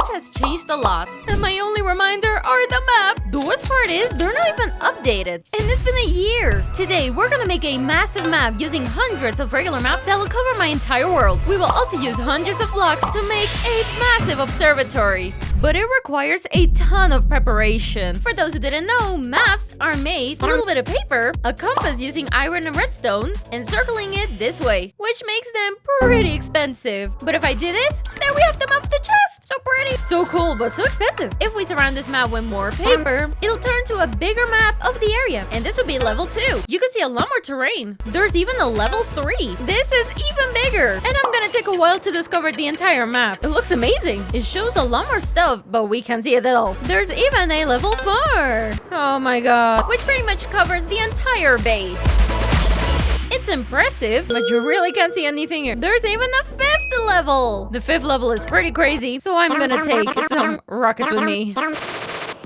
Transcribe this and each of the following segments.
has changed a lot. And my only reminder are the map. The worst part is they're not even updated. And it's been a year. Today, we're gonna make a massive map using hundreds of regular maps that will cover my entire world. We will also use hundreds of blocks to make a massive observatory. But it requires a ton of preparation. For those who didn't know, maps are made with a little bit of paper, a compass using iron and redstone, and circling it this way, which makes them pretty expensive. But if I do this, then we have them up the chest. So pretty. So cool, but so expensive. If we surround this map with more paper, it'll turn to a bigger map of the area. And this would be level 2. You can see a lot more terrain. There's even a level 3. This is even bigger. And I'm gonna take a while to discover the entire map. It looks amazing. It shows a lot more stuff, but we can't see it at all. There's even a level 4. Oh my god. Which pretty much covers the entire base. It's impressive, but you really can't see anything here. There's even a 5th level. The 5th level is pretty crazy, so I'm gonna take some rockets with me.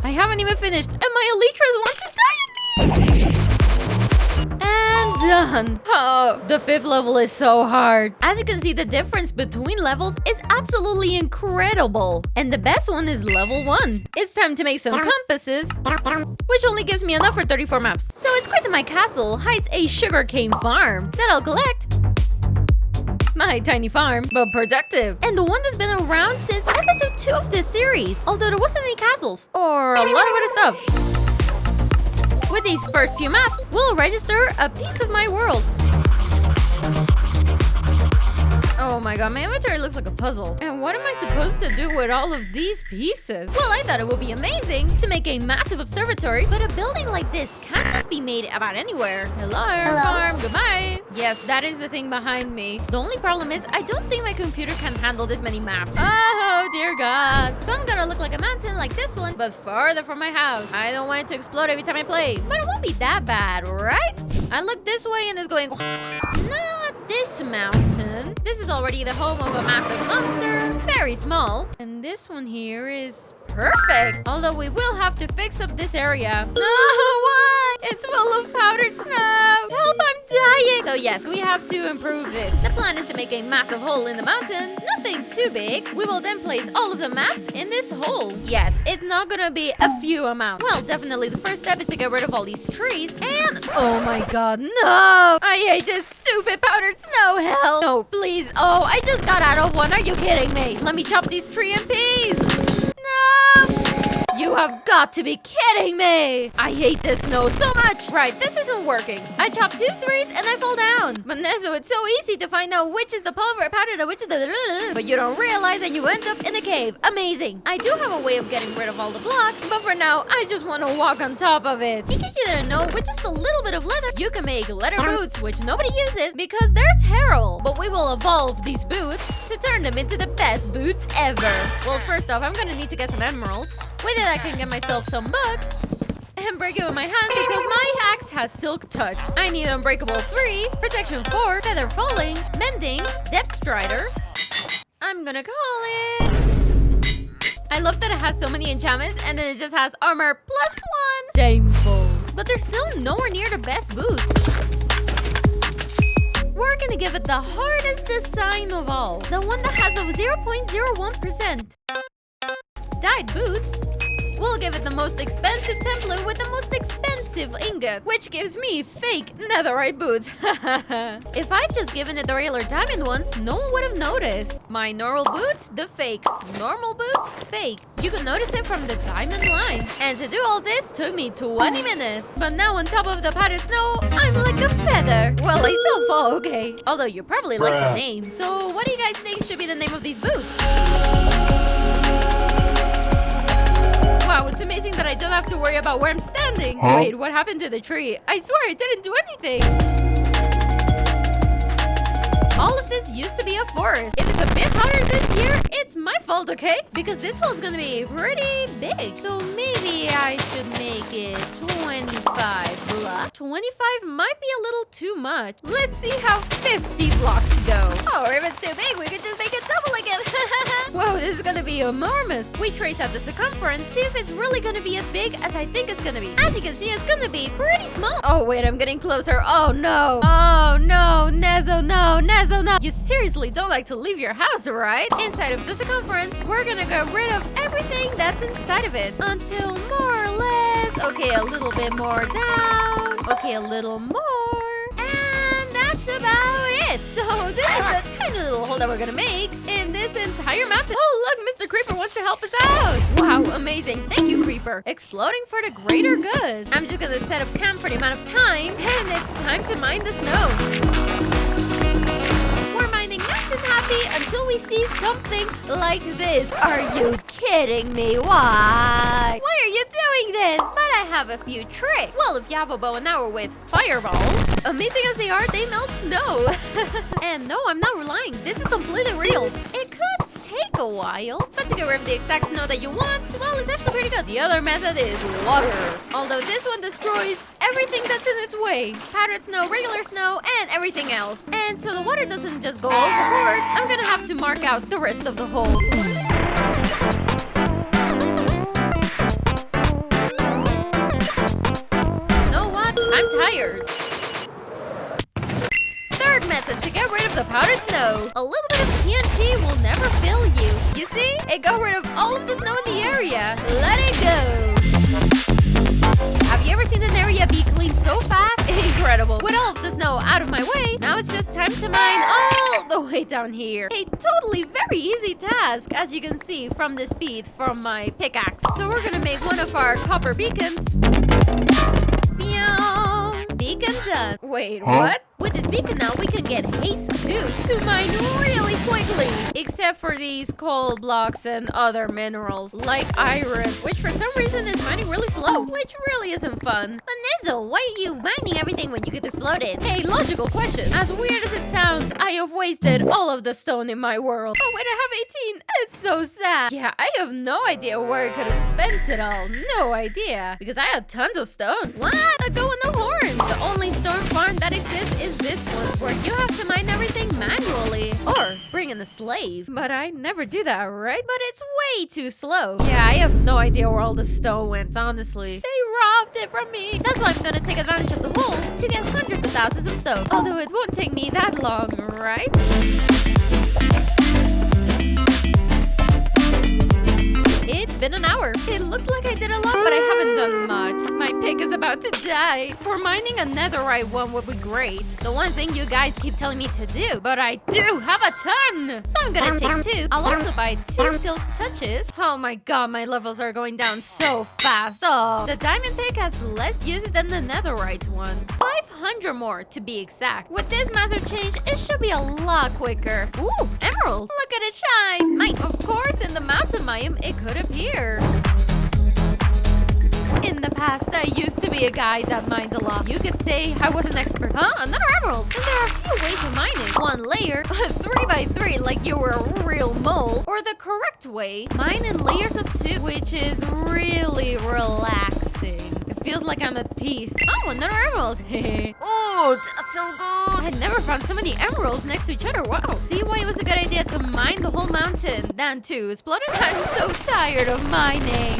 I haven't even finished, and my elytras want to die on me. And done. Oh, the 5th level is so hard. As you can see, the difference between levels is absolutely incredible. And the best one is level 1. It's time to make some compasses, which only gives me enough for 34 maps. So it's great that my castle hides a sugarcane farm that I'll collect. My tiny farm, but productive. And the one that's been around since episode 2 of this series. Although there wasn't any castles or a lot of other stuff. With these first few maps, we'll register a piece of my world. Oh my god, my inventory looks like a puzzle. And what am I supposed to do with all of these pieces? Well, I thought it would be amazing to make a massive observatory, but a building like this can't just be made about anywhere. Hello, farm, goodbye. Yes, that is the thing behind me. The only problem is I don't think my computer can handle this many maps. Oh, dear god. So I'm gonna look like a mountain like this one, but farther from my house. I don't want it to explode every time I play, but it won't be that bad, right? I look this way and it's going... Not this mountain. This is already the home of a massive monster. Very small. And this one here is perfect. Although we will have to fix up this area. No, why? It's full of powdered snow. Help, I'm dying. So yes, we have to improve this. The plan is to make a massive hole in the mountain. Nothing too big. We will then place all of the maps in this hole. Yes, it's not gonna be a few amounts. Well, definitely the first step is to get rid of all these trees. And oh my god, no. I hate this stupid powdered snow. Hell. No, please. Oh, I just got out of one. Are you kidding me? Let me chop these trees in piece. No! You have got to be kidding me! I hate this snow so much! Right, this isn't working. I chopped 2 trees and I fall down. But Nezo, it's so easy to find out which is the pulver powder and which is the... But you don't realize that you end up in a cave. Amazing. I do have a way of getting rid of all the blocks, but for now, I just want to walk on top of it. In case you didn't know, with just a little bit of leather, you can make leather boots, which nobody uses because they're terrible. But we will evolve these boots to turn them into the best boots ever. Well, first off, I'm gonna need to get some emeralds. With it, I can get myself some books and break it with my hand because my axe has silk touch. I need unbreakable 3, protection 4, feather falling, mending, depth strider. I'm gonna call it. I love that it has so many enchantments and then it just has armor +1. Shameful. But they're still nowhere near the best boots. We're gonna give it the hardest design of all. The one that has a 0.01%. Dyed boots. We'll give it the most expensive template with the most expensive ingot, which gives me fake netherite boots. If I'd just given it the regular diamond ones, no one would have noticed. My normal boots, the fake. Normal boots, fake. You can notice it from the diamond line. And to do all this took me 20 minutes. But now on top of the powdered snow, I'm like a feather. Well, I still fall okay. Although you probably like the name. So what do you guys think should be the name of these boots? Wow, it's amazing that I don't have to worry about where I'm standing. Huh? Wait, what happened to the tree? I swear I didn't do anything. All of this used to be a forest. If it's a bit hotter this year, it's my fault, okay? Because this hole's gonna be pretty big. So maybe I should make it 25 blocks. 25 might be a little too much. Let's see how 50 blocks go. Or if it's too big, we could just make it double again. Whoa, this is gonna be enormous. We trace out the circumference, see if it's really gonna be as big as I think it's gonna be. As you can see, it's gonna be pretty small. Oh wait, I'm getting closer. Oh no. Oh no, Nezo, no, Nezo, no. You seriously don't like to leave your house, right? Inside of the circumference, we're gonna get rid of everything that's inside of it until more or less. Okay, a little bit more down. Okay, a little more. And that's about it. So this is the tiny little hole that we're gonna make in this entire mountain. Oh look, Mr. Creeper wants to help us out. Wow, amazing. Thank you, Creeper. Exploding for the greater good. I'm just gonna set up camp for the amount of time, and it's time to mine the snow. We're mining nice and happy until we see something like this. Are you kidding me? Why? Why are you doing this? But I have a few tricks. Well, if you have a bow and arrow with fireballs, amazing as they are, they melt snow. And no, I'm not lying. This is completely real. It could take a while, but to get rid of the exact snow that you want, well, it's actually pretty good. The other method is water. Although this one destroys everything that's in its way. Powdered snow, regular snow, and everything else. And so the water doesn't just go overboard, I'm gonna have to mark out the rest of the hole. You know what? I'm tired. Third method to get rid of the powdered snow. A little bit of TNT will never fail you. You see? It got rid of all of the snow in the area. Let it go. Have you ever seen an area be cleaned so fast? Incredible. With all of the snow out of my way, now it's just time to mine all the way down here. A totally very easy task, as you can see from the speed from my pickaxe. So we're gonna make one of our copper beacons. Beacon done. Wait, what? With this beacon now, we can get haste too to mine really quickly. Except for these coal blocks and other minerals, like iron, which for some reason is mining really slow, which really isn't fun. But Nezo, why are you mining everything when you could explode it? Hey, logical question. As weird as it sounds, I have wasted all of the stone in my world. Oh wait, I have 18. It's so sad. Yeah, I have no idea where I could have spent it all. No idea. Because I had tons of stone. What? A go in the horn. The only stone farm that exists is this one, where you have to mine everything manually. Or bring in a slave. But I never do that, right? But it's way too slow. Yeah, I have no idea where all the stone went, honestly. They robbed it from me. That's why I'm gonna take advantage of the hole to get hundreds of thousands of stone. Although it won't take me that long, right? It's been an hour. It looks like I did a lot, but I haven't done much. My pick is about to die. For mining a netherite one would be great. The one thing you guys keep telling me to do, but I do have a ton. So I'm gonna take 2. I'll also buy 2 silk touches. Oh my god, my levels are going down so fast. Oh, the diamond pick has less uses than the netherite one. 500 more to be exact. With this massive change, it should be a lot quicker. Ooh, emerald. Look at it shine. Of course, in the mountain biome, it could appear. In the past, I used to be a guy that mined a lot. You could say I was an expert. Huh? Another emerald. And there are a few ways of mining. 1 layer, 3 by 3 like you were a real mole. Or the correct way, mine in layers of 2, which is really relaxing. It feels like I'm at peace. Oh, another emerald. Oh, that's so good. I never found so many emeralds next to each other. Wow. See why it was a good idea to mine the whole mountain than to explode it? I'm so tired of mining.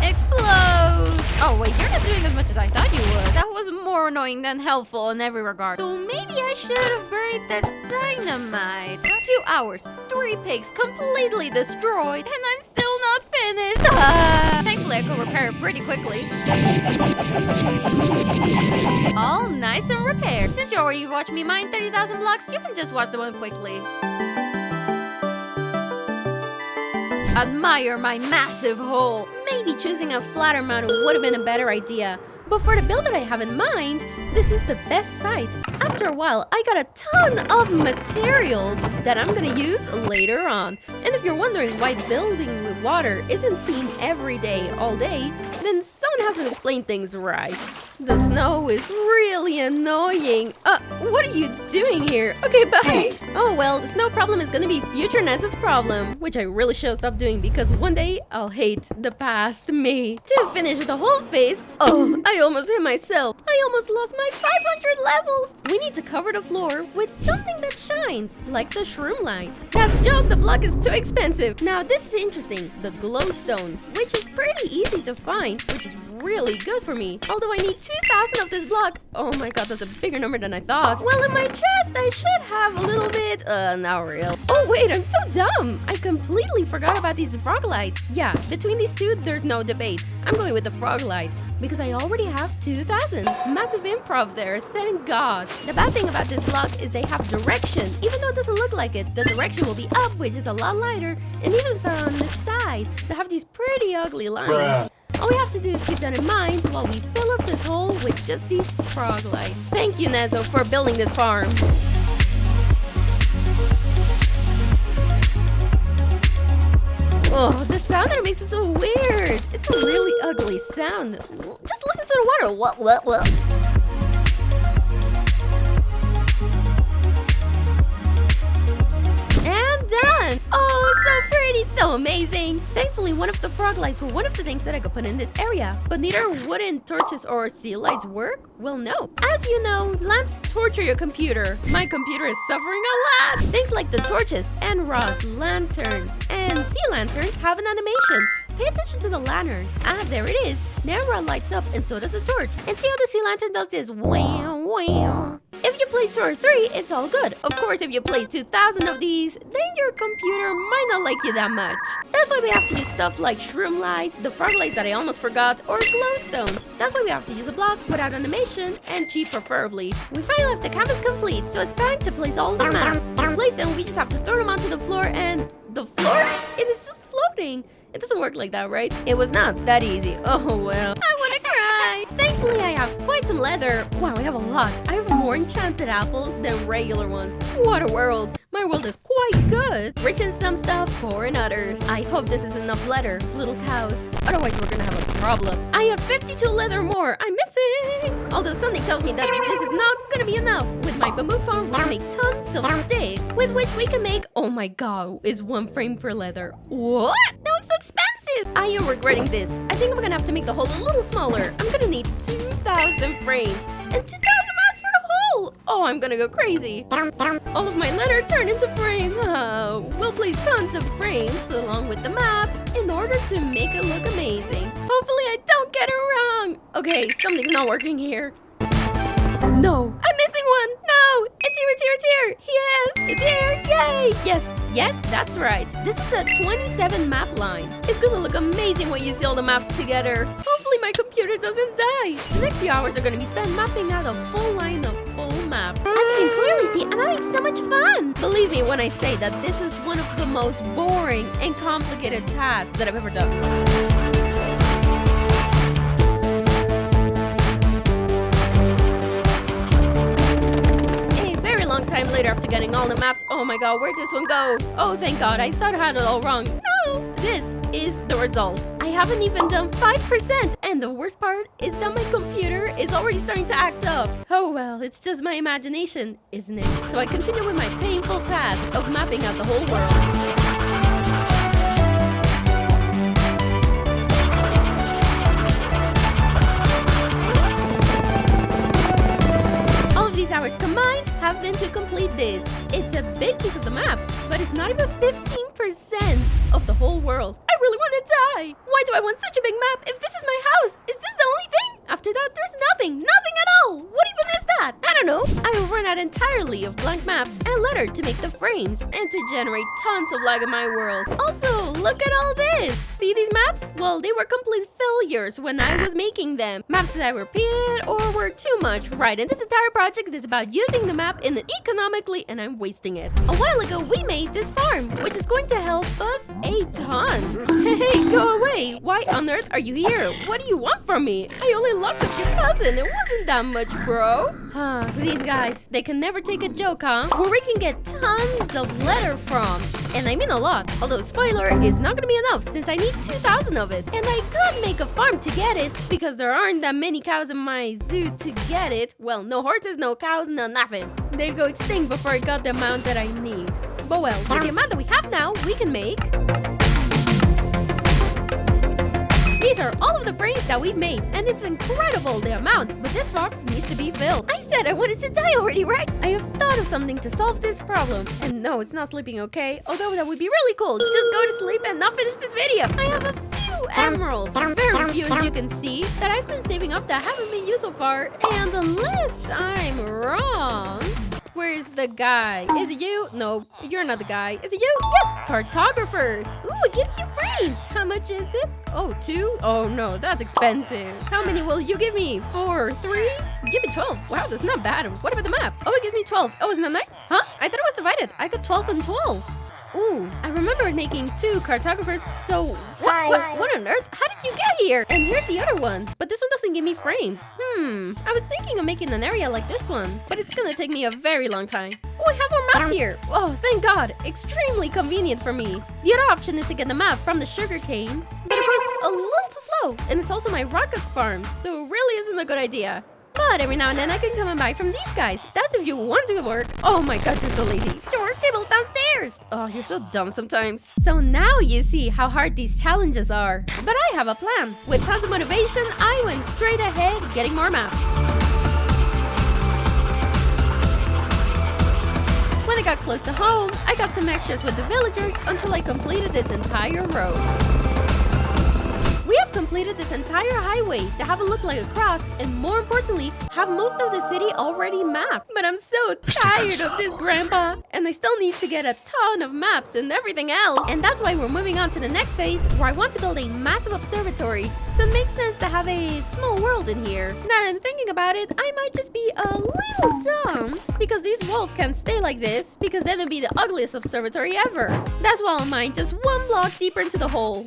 Explode! Oh wait, you're not doing as much as I thought you would. That was more annoying than helpful in every regard. So maybe I should have buried the dynamite. 2 hours, 3 pigs completely destroyed, and I'm still not finished. Thankfully, I could repair it pretty quickly. All nice and repaired. Since you already watched me mine 30,000 blocks, you can just watch the one quickly. Admire my massive hole. Maybe choosing a flatter mountain would have been a better idea. But for the build that I have in mind, this is the best site. After a while, I got a ton of materials that I'm gonna use later on. And if you're wondering why building with water isn't seen every day, all day, then someone hasn't explained things right. The snow is really annoying. What are you doing here? Okay, bye. Oh well, the snow problem is gonna be future Nezo's problem, which I really should stop doing because one day I'll hate the past me. To finish the whole phase, I almost hit myself. I almost lost my 500 levels. We need to cover the floor with something that shines, like the shroom light. That's a joke, the block is too expensive. Now this is interesting, the glowstone, which is pretty easy to find, which is really good for me. Although I need 2,000 of this block. Oh my god, that's a bigger number than I thought. Well, in my chest, I should have a little bit. Not real. Oh wait, I'm so dumb. I completely forgot about these frog lights. Yeah, between these two, there's no debate. I'm going with the frog light because I already have 2,000. Massive improv there, thank god. The bad thing about this block is they have direction. Even though it doesn't look like it, the direction will be up, which is a lot lighter. And these are on the side. They have these pretty ugly lines. Bruh. All we have to do is keep that in mind while we fill up this hole with just these frog lights. Thank you, Nezo, for building this farm. Oh, the sound that it makes is so weird. It's a really ugly sound. Just listen to the water. What? And done. Oh, so pretty, so amazing. Thankfully, one of the frog lights were one of the things that I could put in this area. But neither wooden torches or sea lights work? Well, no. As you know, lamps torture your computer. My computer is suffering a lot. Things like the torches and Ross lanterns and sea lanterns have an animation. Pay attention to the lantern. Ah, there it is. Now Ra lights up and so does the torch. And see how the sea lantern does this? Wow, wow. If you place 2 or 3, it's all good. Of course, if you place 2,000 of these, then your computer might not like you that much. That's why we have to use stuff like shroom lights, the frog lights that I almost forgot, or glowstone. That's why we have to use a block without animation and cheap preferably. We finally have the canvas complete, so it's time to place all the maps. To place them, we just have to throw them onto the floor and the floor? It is just floating. It doesn't work like that, right? It was not that easy. Oh well. I wanna cry! Thankfully, I have quite some leather. Wow, I have a lot. I have more enchanted apples than regular ones. What a world! My world is quite good. Rich in some stuff, poor in others. I hope this is enough leather, little cows. Otherwise, we're gonna have a problem. I have 52 leather more. I'm missing! Although something tells me that this is not gonna be enough. With my bamboo farm, we can make tons of sticks, with which we can make, oh my god, is 1 frame per leather. What? That looks so expensive! I am regretting this. I think I'm gonna have to make the hole a little smaller. I'm gonna need 2,000 frames and 2,000 maps for the hole. Oh, I'm gonna go crazy. All of my leather turned into frame. We'll place tons of frames along with the maps in order to make it look amazing. Hopefully I don't get it wrong. Okay, something's not working here. No, I'm missing one. No, it's here. Yes, it's here. Yay. Yes, that's right. This is a 27 map line. It's gonna look amazing when you see all the maps together. Hopefully my computer doesn't die. The next few hours are gonna be spent mapping out a full line of full map. As you can clearly see, I'm having so much fun. Believe me when I say that this is one of the most boring and complicated tasks that I've ever done. Time later after getting all the maps. Oh my god, where'd this one go? Oh, thank god, I thought I had it all wrong. No! This is the result. I haven't even done 5%, and the worst part is that my computer is already starting to act up. Oh well, it's just my imagination, isn't it? So I continue with my painful task of mapping out the whole world. These hours combined have been to complete this. It's a big piece of the map, but it's not even 15% of the whole world. I really want to die. Why do I want such a big map if this is my house? Is this the only thing? After that, there's nothing at all. What even is that? I don't know. I have run out entirely of blank maps and letter to make the frames and to generate tons of lag in my world. Also, look at all this. See these maps? Well, they were complete failures when I was making them. Maps that I repeated or were too much. Right, and this entire project is about using the map in economically, and I'm wasting it. A while ago, we made this farm, which is going to help us a ton. Hey, go away. Why on earth are you here? What do you want from me? I only locked up your cousin. It wasn't that much, bro. These guys, they can never take a joke, huh? Where we can get tons of leather from. And I mean a lot. Although, spoiler, it's not gonna be enough since I need 2,000 of it. And I could make a farm to get it because there aren't that many cows in my zoo to get it. Well, no horses, no cows, no nothing. They'd go extinct before I got the amount that I need. But well, with the amount that we have now, we can make... These are are all of the frames that we've made, and it's incredible the amount, but this box needs to be filled. I said I wanted to die already, right? I have thought of something to solve this problem. And no, it's not sleeping, okay? Although that would be really cool to just go to sleep and not finish this video. I have a few emeralds, very few as you can see, that I've been saving up that haven't been used so far. And unless I'm wrong... Where is the guy? Is it you? No, you're not the guy. Is it you? Yes! Cartographers! Ooh, it gives you frames! How much is it? Oh, 2? Oh no, that's expensive. How many will you give me? 4? 3? Give me 12. Wow, that's not bad. What about the map? Oh, it gives me 12. Oh, isn't that nice? Huh? I thought it was divided. I got 12 and 12. Ooh, I remember making 2 cartographers, so what on earth? How did you get here? And here's the other one, but this one doesn't give me frames. I was thinking of making an area like this one, but it's gonna take me a very long time. Oh, I have more maps here. Oh, thank God. Extremely convenient for me. The other option is to get the map from the sugarcane, but it goes a little too slow, and it's also my rocket farm, so it really isn't a good idea. But every now and then I can come and buy from these guys. That's if you want to work. Oh my God, you're so lazy. Your work table's downstairs. Oh, you're so dumb sometimes. So now you see how hard these challenges are. But I have a plan. With tons of motivation, I went straight ahead getting more maps. When I got close to home, I got some extras with the villagers until I completed this entire road. We have completed this entire highway to have it look like a cross, and more importantly, have most of the city already mapped. But I'm so tired of this, Grandpa, and I still need to get a ton of maps and everything else. And that's why we're moving on to the next phase, where I want to build a massive observatory. So it makes sense to have a small world in here. Now that I'm thinking about it, I might just be a little dumb, because these walls can't stay like this, because then it'd be the ugliest observatory ever. That's why I'll mine just 1 block deeper into the hole.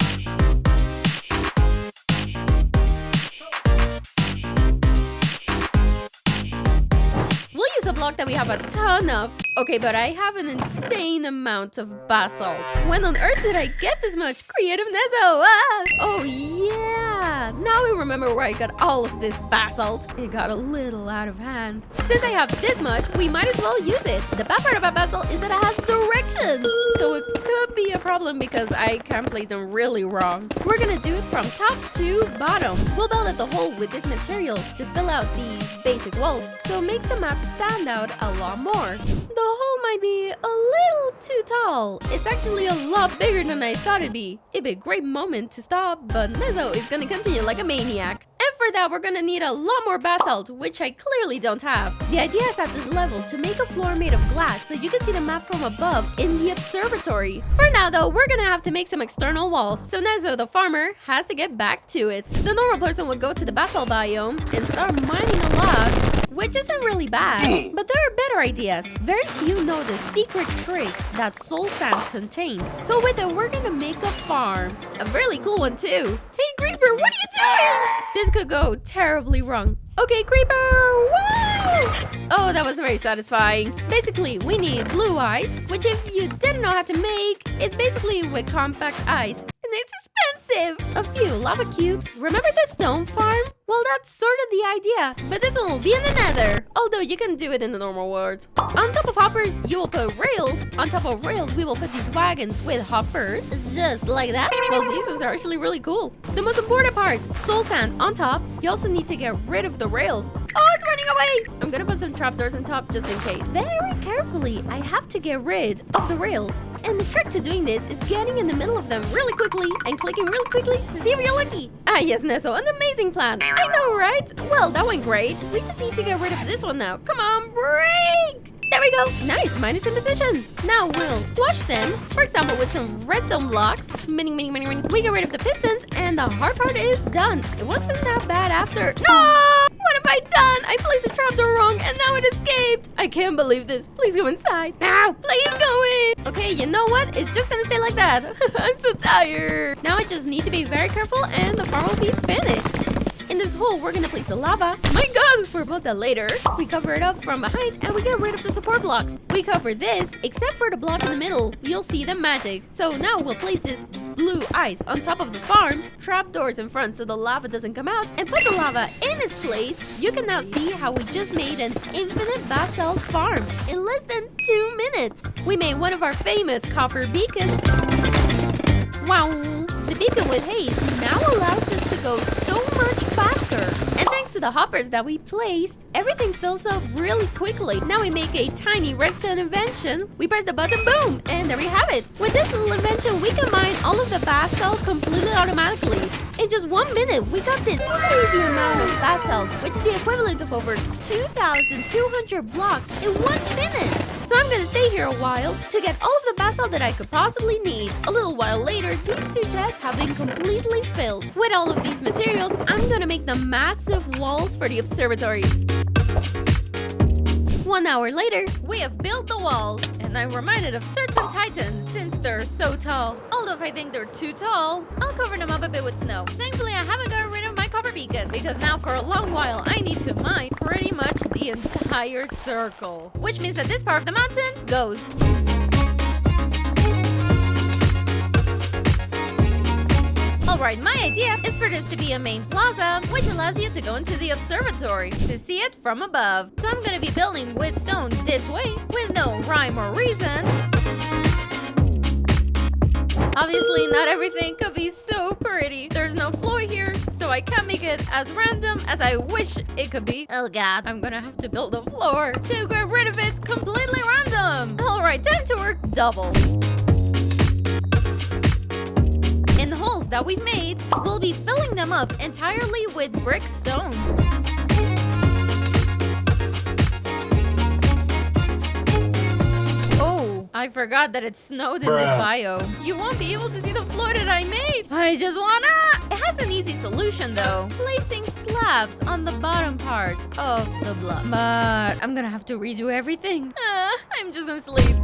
A block that we have a ton of. Okay, but I have an insane amount of basalt. When on earth did I get this much? Creative Nezo! Ah! Oh yeah! Now I remember where I got all of this basalt. It got a little out of hand. Since I have this much, we might as well use it. The bad part about basalt is that it has direction. So it could be a problem because I can place them really wrong. We're gonna do it from top to bottom. We'll build up the hole with this material to fill out these basic walls, so it makes the map stand out a lot more. The hole might be a little too tall. It's actually a lot bigger than I thought it'd be. It'd be a great moment to stop, but Nezo is gonna continue like a maniac. And for that, we're gonna need a lot more basalt, which I clearly don't have. The idea is at this level to make a floor made of glass so you can see the map from above in the observatory. For now though, we're gonna have to make some external walls, so Nezo the farmer has to get back to it. The normal person would go to the basalt biome and start mining a lot, which isn't really bad, but there are better ideas. Very few know the secret trick that soul sand contains. So with it, we're gonna make a farm. A really cool one too. Hey Creeper, what are you doing? This could go terribly wrong. Okay, Creeper, woo! Oh, that was very satisfying. Basically, we need blue ice, which if you didn't know how to make, it's basically with compact ice. And it's expensive! A few lava cubes. Remember the stone farm? Well, that's sort of the idea, but this one will be in the nether, although you can do it in the normal world. On top of hoppers, you will put rails. On top of rails, we will put these wagons with hoppers, just like that. Well, these ones are actually really cool. The most important part, soul sand on top. You also need to get rid of the rails. Oh, it's running away! I'm gonna put some trapdoors on top just in case. Very carefully, I have to get rid of the rails. And the trick to doing this is getting in the middle of them really quickly and clicking really quickly to see if you're lucky. Ah, yes, Nezo, an amazing plan. I know, right? Well, that went great. We just need to get rid of this one now. Come on, break! There we go. Nice, mine is in position. Now we'll squash them, for example, with some redstone blocks. We get rid of the pistons, and the hard part is done. It wasn't that bad after. No! What have I done? I placed the trapdoor wrong, and now it escaped. I can't believe this. Please go inside. Now, please go in. Okay, you know what? It's just gonna stay like that. I'm so tired. Now I just need to be very careful, and the farm will be finished. In this hole, we're gonna place the lava. My God, we'll put that later. We cover it up from behind and we get rid of the support blocks. We cover this, except for the block in the middle. You'll see the magic. So now we'll place this blue ice on top of the farm, trap doors in front so the lava doesn't come out, and put the lava in its place. You can now see how we just made an infinite basalt farm in less than 2 minutes. We made one of our famous copper beacons. Wow! The beacon with haze now allows us to go so much faster. And thanks to the hoppers that we placed, everything fills up really quickly. Now we make a tiny redstone invention. We press the button, boom, and there we have it. With this little invention, we can mine all of the basalt completely automatically. In just 1 minute, we got this crazy amount of basalt, which is the equivalent of over 2,200 blocks in 1 minute. So I'm gonna stay here a while to get all of the basalt that I could possibly need. A little while later, these two chests have been completely filled. With all of these materials, I'm gonna make the massive walls for the observatory. 1 hour later, we have built the walls, and I'm reminded of certain titans since they're so tall. Although if I think they're too tall, I'll cover them up a bit with snow. Thankfully, I haven't gotten rid of my copper beacon, because now for a long while, I need to mine pretty much the entire circle. Which means that this part of the mountain goes. Alright, my idea is for this to be a main plaza, which allows you to go into the observatory to see it from above. So I'm gonna be building with stone this way, with no rhyme or reason. Obviously, not everything could be so pretty. There's no floor here, so I can't make it as random as I wish it could be. Oh god, I'm gonna have to build a floor to get rid of it completely random. Alright, time to work double. In the holes that we've made, we'll be filling them up entirely with brick stone. Oh, I forgot that it snowed in this biome. You won't be able to see the floor that I made. I just wanna... It has an easy solution though. Placing slabs on the bottom part of the block. But I'm gonna have to redo everything. I'm just gonna sleep.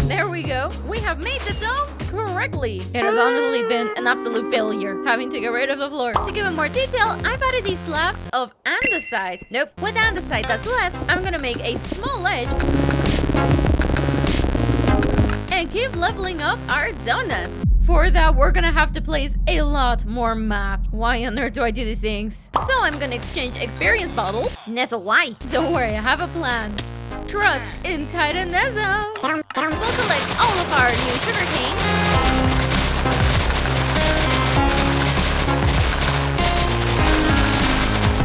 There we go. We have made the dome correctly. It has honestly been an absolute failure having to get rid of the floor. To give it more detail, I've added these slabs of andesite. Nope, with the andesite that's left, I'm gonna make a small edge and keep leveling up our donut. For that, we're gonna have to place a lot more maps. Why on earth do I do these things? So I'm gonna exchange experience bottles. Nezo, why? Don't worry, I have a plan. Trust in Titan Nezo. We'll collect all of our new sugarcane.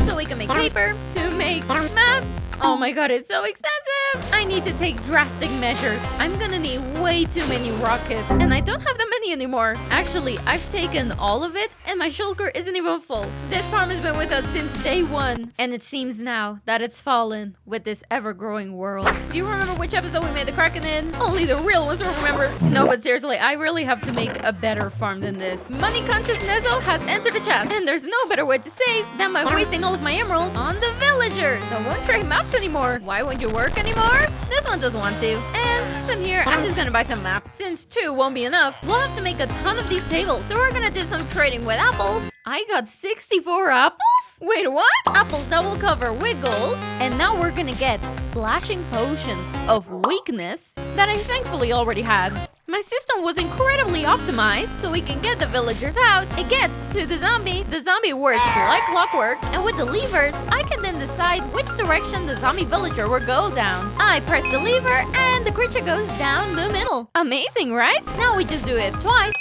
So we can make paper to make maps. Oh my god, it's so expensive. I need to take drastic measures. I'm gonna need way too many rockets. And I don't have that many anymore. Actually, I've taken all of it and my shulker isn't even full. This farm has been with us since day one. And it seems now that it's fallen with this ever-growing world. Do you remember which episode we made the Kraken in? Only the real ones will remember. No, but seriously, I really have to make a better farm than this. Money-conscious Nezo has entered the chat. And there's no better way to save than by wasting all of my emeralds on the villagers. That won't trade maps anymore. Why won't you work anymore? This one doesn't want to. And since I'm here, I'm just gonna buy some maps. Since 2 won't be enough, we'll have to make a ton of these tables. So we're gonna do some trading with apples. I got 64 apples? Wait, what? Apples that will cover with gold. And now we're gonna get splashing potions of weakness that I thankfully already had. My system was incredibly optimized, so we can get the villagers out. It gets to the zombie. The zombie works like clockwork, and with the levers, I can then decide which direction the zombie villager will go down. I press the lever, and the creature goes down the middle. Amazing, right? Now we just do it twice.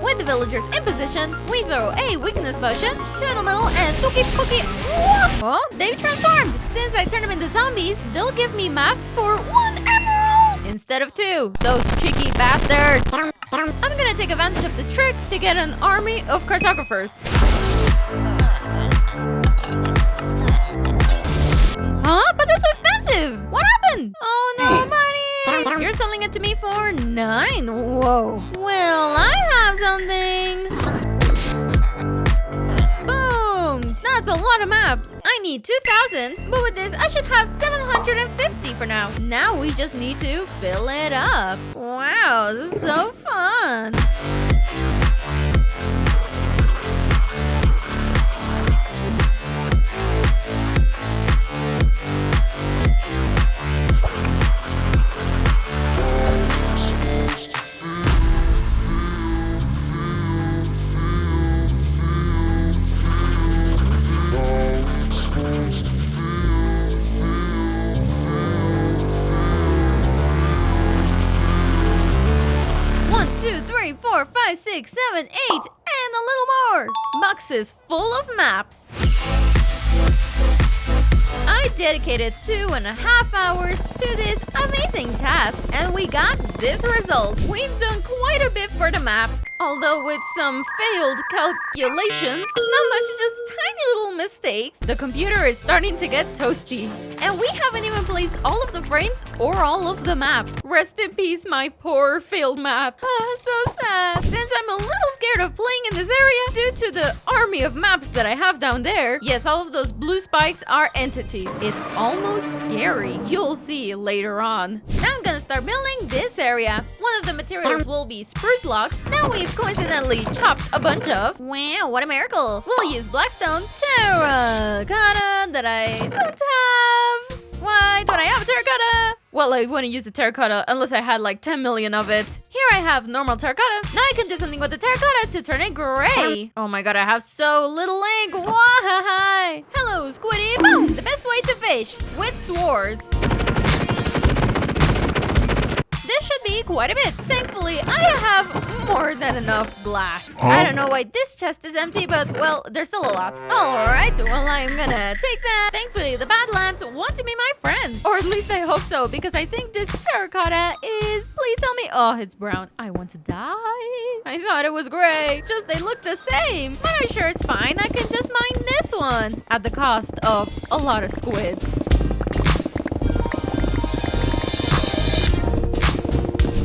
With the villagers in position, we throw a weakness potion to the middle and tookie pookie. Oh, they've transformed. Since I turned them into zombies, they'll give me maps for 1 emerald instead of 2. Those cheeky bastards. I'm gonna take advantage of this trick to get an army of cartographers. Huh? But that's so expensive. What happened? Oh no, money. You're selling it to me for 9. Whoa. Well, I have something. Boom. That's a lot of maps. I need 2,000, but with this, I should have 750 for now. Now we just need to fill it up. Wow, this is so fun. 3, 4, 5, 6, 7, 8, and a little more. Boxes full of maps. I dedicated 2.5 hours to this amazing task, and we got this result. We've done quite a bit for the map, although with some failed calculations, not much, just tiny little mistakes. The computer is starting to get toasty, and we haven't even placed all of the frames or all of the maps. Rest in peace, my poor failed map. So sad. Since I'm a little scared of playing in this area due to the army of maps that I have down there. Yes, all of those blue spikes are entities. It's almost scary. You'll see later on. Now I'm gonna start building this area. One of the materials will be spruce logs. Now we've coincidentally chopped a bunch of. Wow, what a miracle. We'll use blackstone terracotta that I don't have. Why don't I have a terracotta? Well, I wouldn't use the terracotta unless I had like 10 million of it. Here I have normal terracotta. Now I can do something with the terracotta to turn it gray. Oh my god, I have so little ink. Why? Hello, Squiddy. Boom! The best way to fish with swords. This should be quite a bit. Thankfully, I have more than enough glass. I don't know why this chest is empty, but, well, there's still a lot. Alright, well, I'm gonna take that. Thankfully, the Badlands want to be my friend. Or at least I hope so, because I think this terracotta is... Please tell me... Oh, it's brown. I want to die. I thought it was gray. Just they look the same. But I'm sure it's fine. I can just mine this one. At the cost of a lot of squids.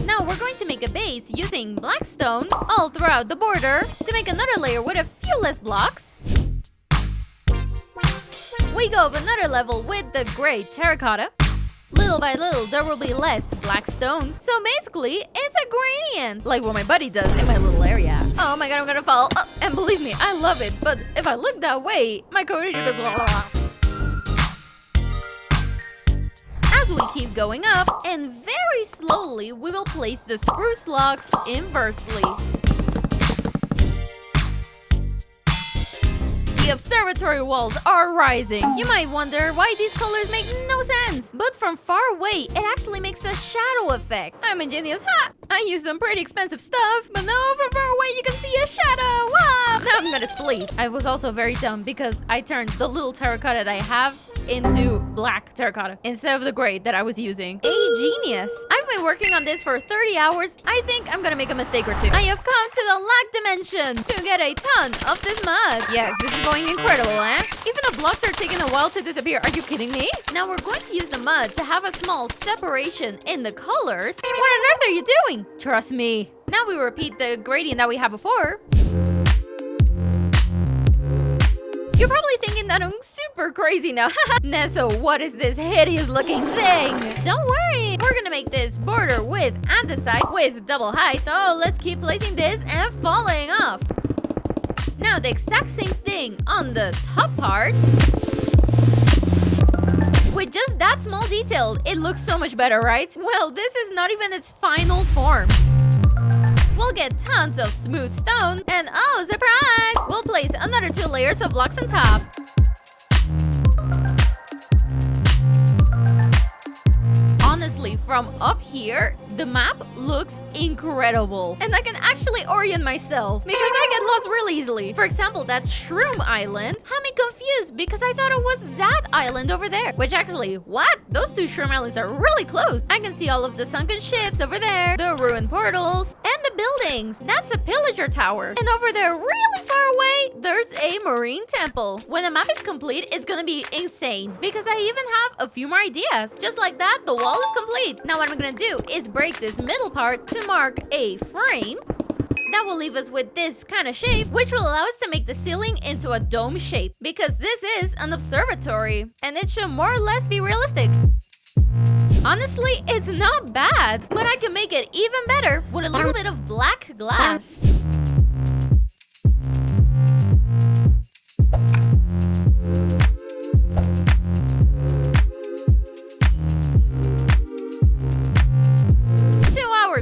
Now we're going to make a base using blackstone all throughout the border to make another layer with a few less blocks. We go up another level with the gray terracotta. Little by little, there will be less blackstone. So basically, it's a gradient, like what my buddy does in my little area. Oh my god, I'm gonna fall. Oh, and believe me, I love it. But if I look that way, my corridor goes blah, blah, blah. As we keep going up, and very slowly, we will place the spruce logs inversely. The observatory walls are rising. You might wonder why these colors make no sense. But from far away, it actually makes a shadow effect. I'm a genius. Ha! I use some pretty expensive stuff, but no, from far away you can see a shadow. Wow! Now I'm gonna sleep. I was also very dumb because I turned the little terracotta that I have into black terracotta instead of the gray that I was using. A genius. I've been working on this for 30 hours. I think I'm gonna make a mistake or two. I have come to the lag dimension to get a ton of this mud. Yes, this is going incredible, eh? Even the blocks are taking a while to disappear. Are you kidding me? Now we're going to use the mud to have a small separation in the colors. What on earth are you doing? Trust me. Now we repeat the gradient that we had before. You're probably thinking that I'm super crazy now. Nezo, what is this hideous looking thing? Don't worry. We're gonna make this border with andesite with double height. So let's keep placing this and falling off. Now the exact same thing on the top part. With just that small detail, it looks so much better, right? Well, this is not even its final form. We'll get tons of smooth stone, and oh, surprise! We'll place another 2 layers of blocks on top. Honestly, from up here, the map looks incredible. And I can actually orient myself because I get lost really easily. For example, that shroom island had me confused because I thought it was that island over there. Which actually, what? Those 2 shroom islands are really close. I can see all of the sunken ships over there, the ruined portals, and the buildings. That's a pillager tower. And over there, really far away, there's a marine temple. When the map is complete, it's gonna be insane because I even have a few more ideas. Just like that, the wall is complete. Now what I'm gonna do is break this middle part to mark a frame. That will leave us with this kind of shape, which will allow us to make the ceiling into a dome shape because this is an observatory and it should more or less be realistic. Honestly, it's not bad, but I can make it even better with a little bit of black glass.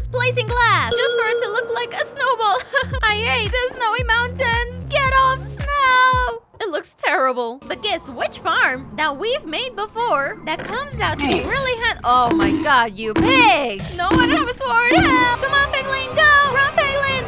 Placing glass just for it to look like a snowball. I hate the snowy mountains. Get off snow. It looks terrible. But guess which farm that we've made before that comes out to be really Oh my god, you pig. No one have a sword. Help. Come on, pigling, go. Run, pigling.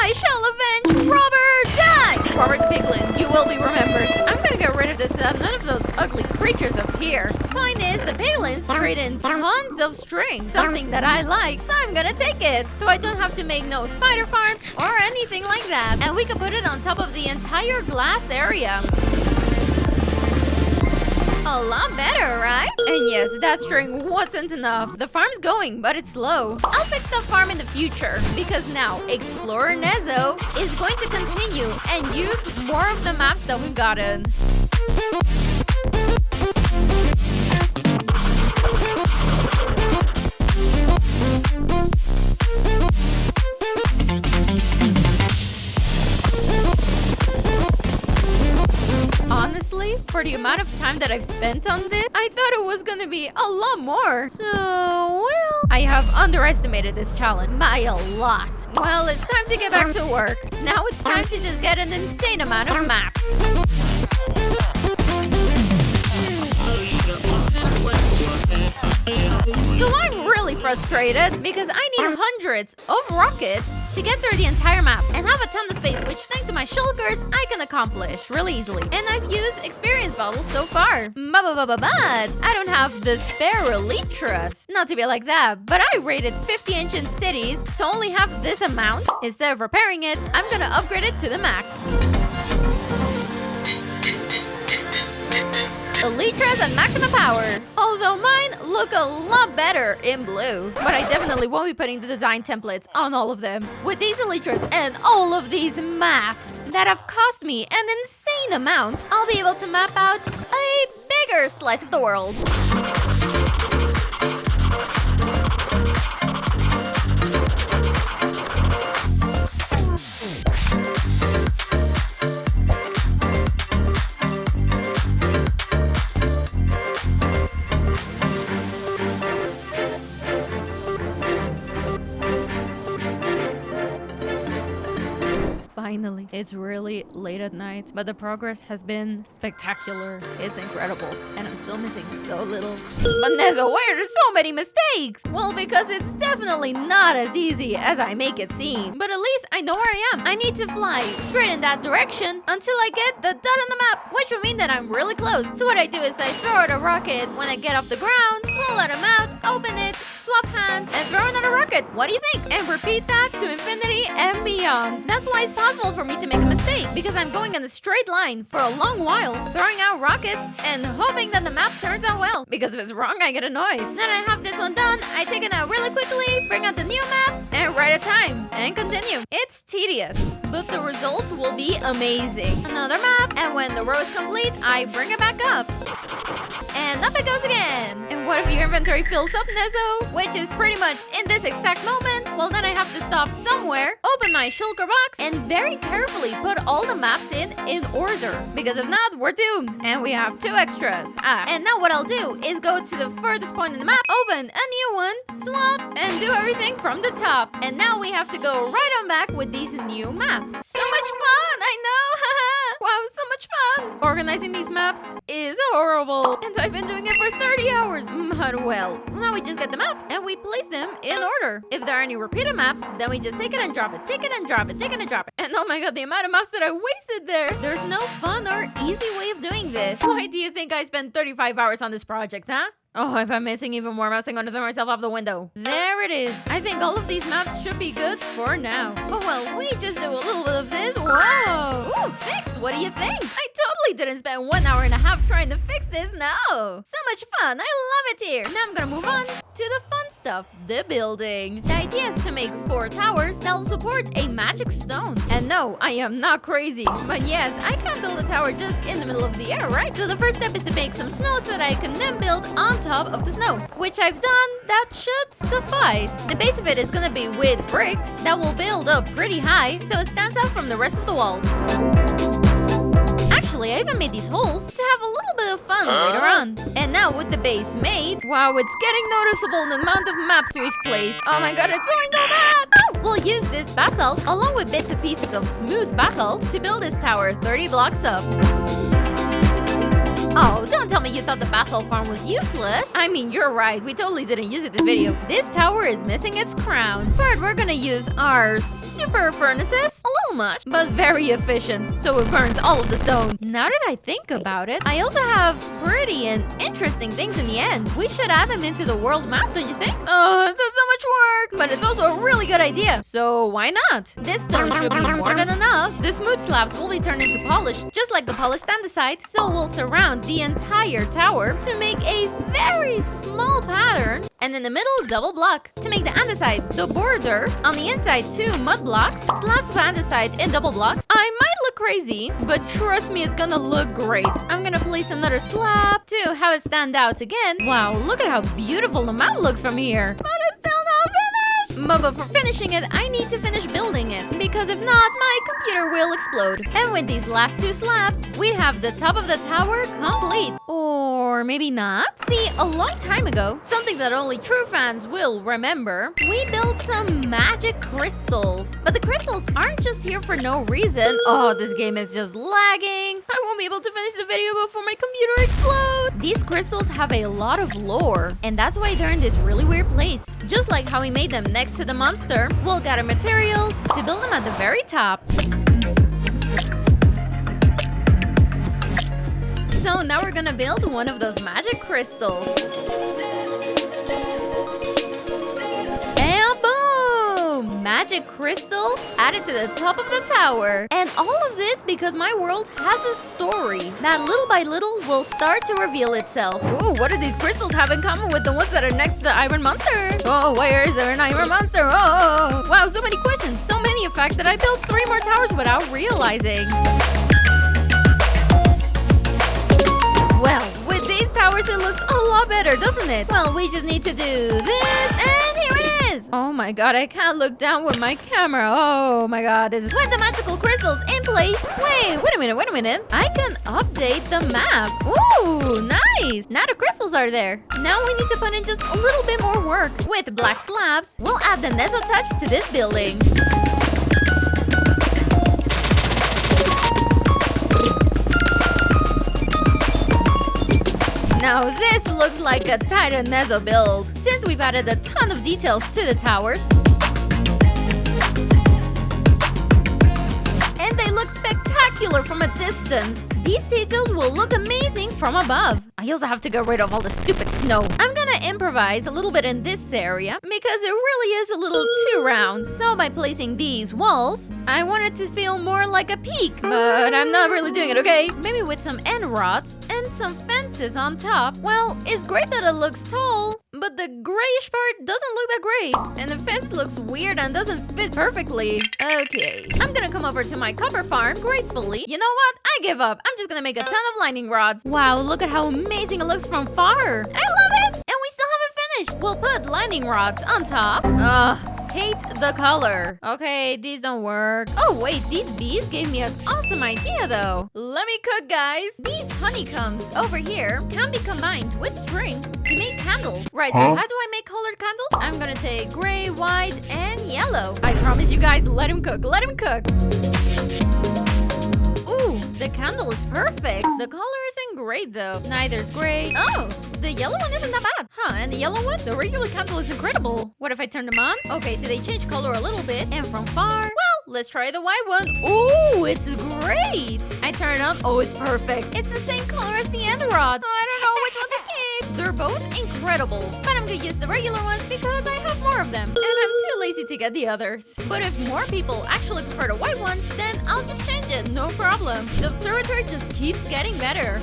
I shall avenge Robert! Die! Robert the Piglin, you will be remembered. I'm gonna get rid of this so that none of those ugly creatures appear. Point is, the Piglins trade in tons of string, something that I like, so I'm gonna take it. So I don't have to make no spider farms or anything like that. And we can put it on top of the entire glass area. A lot better, right? And yes, that string wasn't enough. The farm's going, but it's slow. I'll fix the farm in the future, because now Explorer Nezo is going to continue and use more of the maps that we've gotten. Honestly, for the amount of time that I've spent on this, I thought it was gonna be a lot more. So, well, I have underestimated this challenge by a lot. Well, it's time to get back to work. Now it's time to just get an insane amount of maps. So I'm really frustrated because I need hundreds of rockets to get through the entire map and have a ton of space, which thanks to my shulkers, I can accomplish really easily. And I've used experience bottles so far. But I don't have the spare elytras. Not to be like that, but I rated 50 ancient cities to only have this amount. Instead of repairing it, I'm gonna upgrade it to the max. Elytras at maximum power. Although mine look a lot better in blue. But I definitely won't be putting the design templates on all of them. With these Elytras and all of these maps that have cost me an insane amount, I'll be able to map out a bigger slice of the world. Finally, it's really late at night, but the progress has been spectacular. It's incredible, and I'm still missing so little. But Nezo, why are there so many mistakes? Well, because it's definitely not as easy as I make it seem. But at least I know where I am. I need to fly straight in that direction until I get the dot on the map, which would mean that I'm really close. So what I do is I throw out a rocket when I get off the ground, pull out a map, open it, swap hands, and throw another rocket. What do you think? And repeat that to infinity and beyond. That's why it's possible for me to make a mistake, because I'm going in a straight line for a long while, throwing out rockets and hoping that the map turns out well. Because if it's wrong, I get annoyed. Then I have this one done, I take it out really quickly, bring out the new map, and write a time, and continue. It's tedious, but the result will be amazing. Another map, and when the row is complete, I bring it back up. And up it goes again. And what if your inventory fills up, Nezo? Which is pretty much in this exact moment. Well, then I have to stop somewhere, open my shulker box, and very carefully put all the maps in order. Because if not, we're doomed. And we have 2 extras. And now what I'll do is go to the furthest point in the map, open a new one, swap, and do everything from the top. And now we have to go right on back with these new maps. So much fun, I know! Wow, so much fun! Organizing these maps is horrible. And I've been doing it for 30 hours. But well, now we just get the map and we place them in order. If there are any repeated maps, then we just take it and drop it, take it and drop it, take it and drop it. And oh my god, the amount of maps that I wasted there. There's no fun or easy way of doing this. Why do you think I spent 35 hours on this project, huh? Oh, if I'm missing even more maps, I'm gonna throw myself off the window. There it is. I think all of these maps should be good for now. Oh well, we just do a little bit of this. Whoa! Ooh, fixed! What do you think? I totally didn't spend 1.5 hours trying to fix this, no! So much fun! I love it here! Now I'm gonna move on to the fun stuff, the building. The idea is to make 4 towers that'll support a magic stone. And no, I am not crazy. But yes, I can build a tower just in the middle of the air, right? So the first step is to make some snow so that I can then build on top of the snow, which I've done. That should suffice. The base of it is gonna be with bricks that will build up pretty high so it stands out from the rest of the walls. Actually, I even made these holes to have a little bit of fun later on. And now with the base made, wow, it's getting noticeable the amount of maps we've placed. Oh my god, it's going so bad! Oh, we'll use this basalt along with bits and pieces of smooth basalt to build this tower 30 blocks up. Oh, don't tell me you thought the basalt farm was useless. I mean, you're right. We totally didn't use it this video. This tower is missing its crown. Third, we're gonna use our super furnaces much, but very efficient, so it burns all of the stone. Now that I think about it, I also have pretty and interesting things in the end. We should add them into the world map, don't you think? Oh, that's so much work, but it's also a really good idea. So why not? This stone should be more than enough. The smooth slabs will be turned into polished, just like the polished andesite. So we'll surround the entire tower to make a very small pattern. And in the middle, double block. To make the andesite, the border. On the inside, 2 mud blocks. Slabs of andesite in double blocks. I might look crazy, but trust me, it's gonna look great. I'm gonna place another slab to have it stand out again. Wow, look at how beautiful the map looks from here. But it's still not finished. But for finishing it, I need to finish building it, because if not, my computer will explode. And with these last 2 slabs, we have the top of the tower complete. Or maybe not? See, a long time ago, something that only true fans will remember, we built some magic crystals. But the crystals aren't just here for no reason. Oh, this game is just lagging. I won't be able to finish the video before my computer explodes. These crystals have a lot of lore, and that's why they're in this really weird place. Just like how we made them next to the monster, we'll gather materials to build them at the very top. So now we're gonna build one of those magic crystals. And boom! Magic crystal added to the top of the tower. And all of this because my world has a story that little by little will start to reveal itself. Ooh, what do these crystals have in common with the ones that are next to the iron monster? Oh, where is there an iron monster? Oh, wow, so many questions. So many, in fact, that I built 3 more towers without realizing. Well, with these towers, it looks a lot better, doesn't it? Well, we just need to do this, and here it is! Oh my god, I can't look down with my camera. Oh my god, this is with the magical crystals in place. Wait a minute. I can update the map. Ooh, nice! Now the crystals are there. Now we need to put in just a little bit more work. With black slabs, we'll add the Nezo touch to this building. Now this looks like a Titan Nezo build, since we've added a ton of details to the towers. And they look spectacular from a distance. These details will look amazing from above. I also have to get rid of all the stupid snow. I'm gonna improvise a little bit in this area because it really is a little too round. So by placing these walls, I want it to feel more like a peak, but I'm not really doing it, okay? Maybe with some end rods and some fences on top. Well, it's great that it looks tall, but the grayish part doesn't look that great. And the fence looks weird and doesn't fit perfectly. Okay, I'm gonna come over to my copper farm gracefully. You know what? I give up. I'm just gonna make a ton of lightning rods. Wow, look at how amazing it looks from far. I love it! And we still haven't finished. We'll put lightning rods on top. Hate the color. Okay, these don't work. Oh wait, these bees gave me an awesome idea though. Let me cook, guys. These honeycombs over here can be combined with string to make candles. Right, so how do I make colored candles? I'm gonna take gray, white, and yellow. I promise you guys, let him cook, let him cook. Ooh, the candle is perfect. The color isn't great though. Neither's gray. Oh, the yellow one isn't that bad. Huh, and the yellow one? The regular candle is incredible. What if I turn them on? Okay, so they change color a little bit. And from far, well, let's try the white one. Ooh, it's great. I turn it on. Oh, it's perfect. It's the same color as the end rod. So I don't know which one to keep. They're both incredible. But I'm gonna use the regular ones because I have more of them. And I'm too lazy to get the others. But if more people actually prefer the white ones, then I'll just change it. No problem. The observatory just keeps getting better.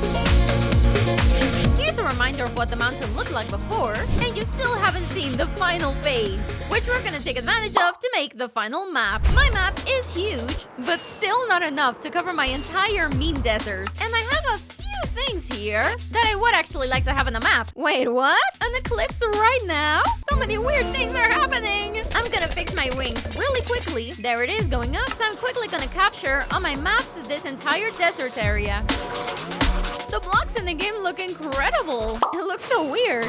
Here's a reminder of what the mountain looked like before, and you still haven't seen the final phase, which we're gonna take advantage of to make the final map. My map is huge, but still not enough to cover my entire mean desert. And I have a few things here that I would actually like to have on a map. Wait, what? An eclipse right now? So many weird things are happening. I'm gonna fix my wings really quickly. There it is going up, so I'm quickly gonna capture on my maps this entire desert area. The blocks in the game look incredible. It looks so weird.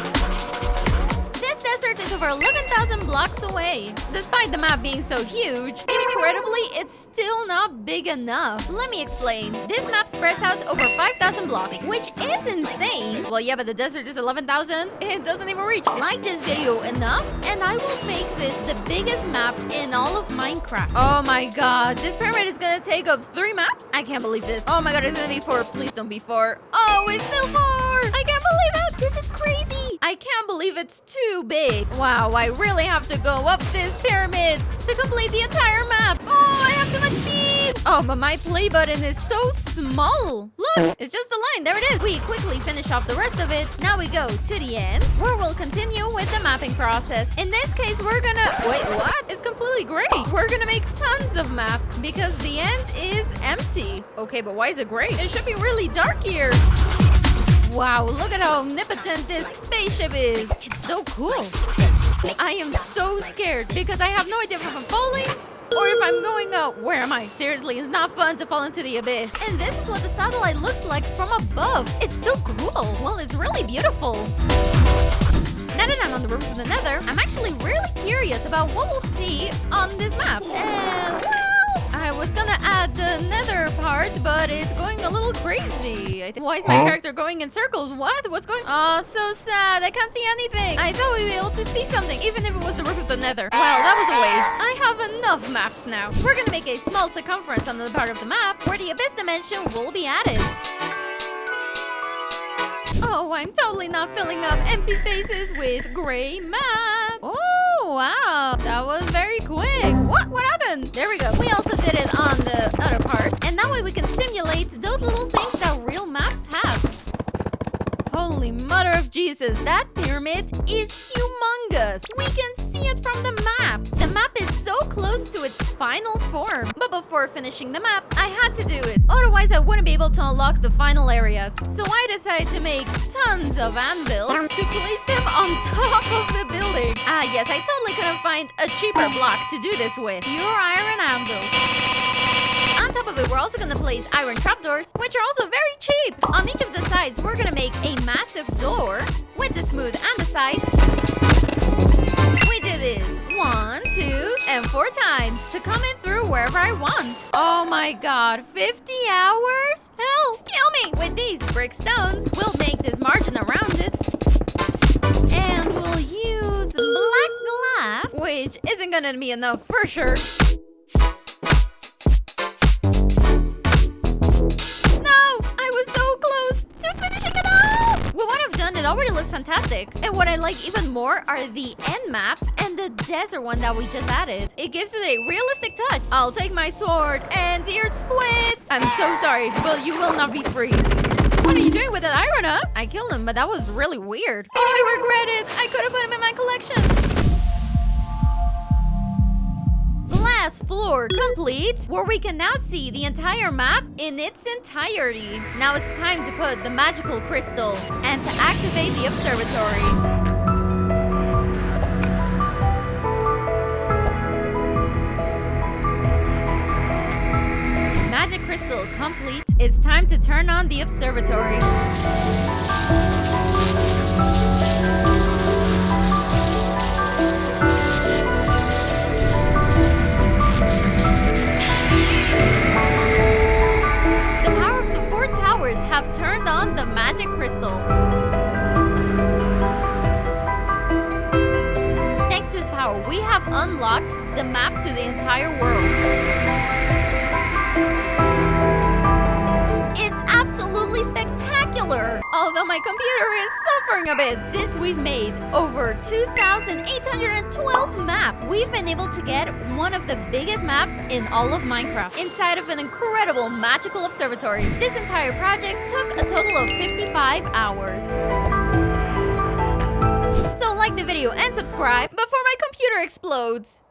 This This desert is over 11,000 blocks away. Despite the map being so huge, incredibly, it's still not big enough. Let me explain. This map spreads out over 5,000 blocks, which is insane. Well, yeah, but the desert is 11,000. It doesn't even reach. Like this video enough, and I will make this the biggest map in all of Minecraft. Oh my god, this pyramid is gonna take up 3 maps? I can't believe this. Oh my god, it's gonna be 4. Please don't be 4. Oh, it's still 4. I can't believe it. This is crazy. I can't believe it's too big. Wow, I really have to go up this pyramid to complete the entire map. Oh, I have too much speed. Oh, but my play button is so small. Look, it's just a line. There it is. We quickly finish off the rest of it. Now we go to the end, where we'll continue with the mapping process. In this case, we're gonna... Wait, what? It's completely gray. We're gonna make tons of maps because the end is empty. Okay, but why is it gray? It should be really dark here. Wow, look at how omnipotent this spaceship is. It's so cool. I am so scared because I have no idea if I'm falling or if I'm going out. Where am I? Seriously, it's not fun to fall into the abyss. And this is what the satellite looks like from above. It's so cool. Well, it's really beautiful. Now that I'm on the roof of the Nether, I'm actually really curious about what we'll see on this map. And, well, I was gonna add the Nether part, but it's going a little crazy. Why is my character going in circles? What? What's going... Oh, so sad. I can't see anything. I thought we'd be able to see something, even if it was the roof of the Nether. Well, that was a waste. I have enough maps now. We're gonna make a small circumference on the part of the map where the abyss dimension will be added. Oh, I'm totally not filling up empty spaces with gray map. Oh, wow. That was very quick. What happened? There we go. We also did it on the other part. And that way we can simulate those little things that real maps have. Holy mother of Jesus, that pyramid is humongous. We can see it from the map. The map is so close to its final form. But before finishing the map, I had to do it. Otherwise, I wouldn't be able to unlock the final areas. So I decided to make tons of anvils to place them on top of the building. Ah, yes, I totally couldn't find a cheaper block to do this with. Pure iron anvils. On top of it, we're also gonna place iron trapdoors, which are also very cheap. On each of the sides, we're gonna make a massive door with the smooth and the sides. We do this 1, 2, and 4 times to come in through wherever I want. Oh my god, 50 hours? Hell, kill me! With these brick stones, we'll make this margin around it. And we'll use black glass, which isn't gonna be enough for sure. It already looks fantastic. And what I like even more are the end maps and the desert one that we just added. It gives it a realistic touch. I'll take my sword and dear squids. I'm so sorry, but you will not be free. What are you doing with that iron, huh? I killed him, but that was really weird. I regret it. I could have put him in my collection. Last floor complete, where we can now see the entire map in its entirety. Now it's time to put the magical crystal and to activate the observatory. Magic crystal complete. It's time to turn on the observatory. Have turned on the magic crystal. Thanks to its power, we have unlocked the map to the entire world. It's absolutely spectacular. Although my computer is suffering a bit since we've made over 2,812 maps, we've been able to get one of the biggest maps in all of Minecraft inside of an incredible magical observatory. This entire project took a total of 55 hours. So like the video and subscribe before my computer explodes.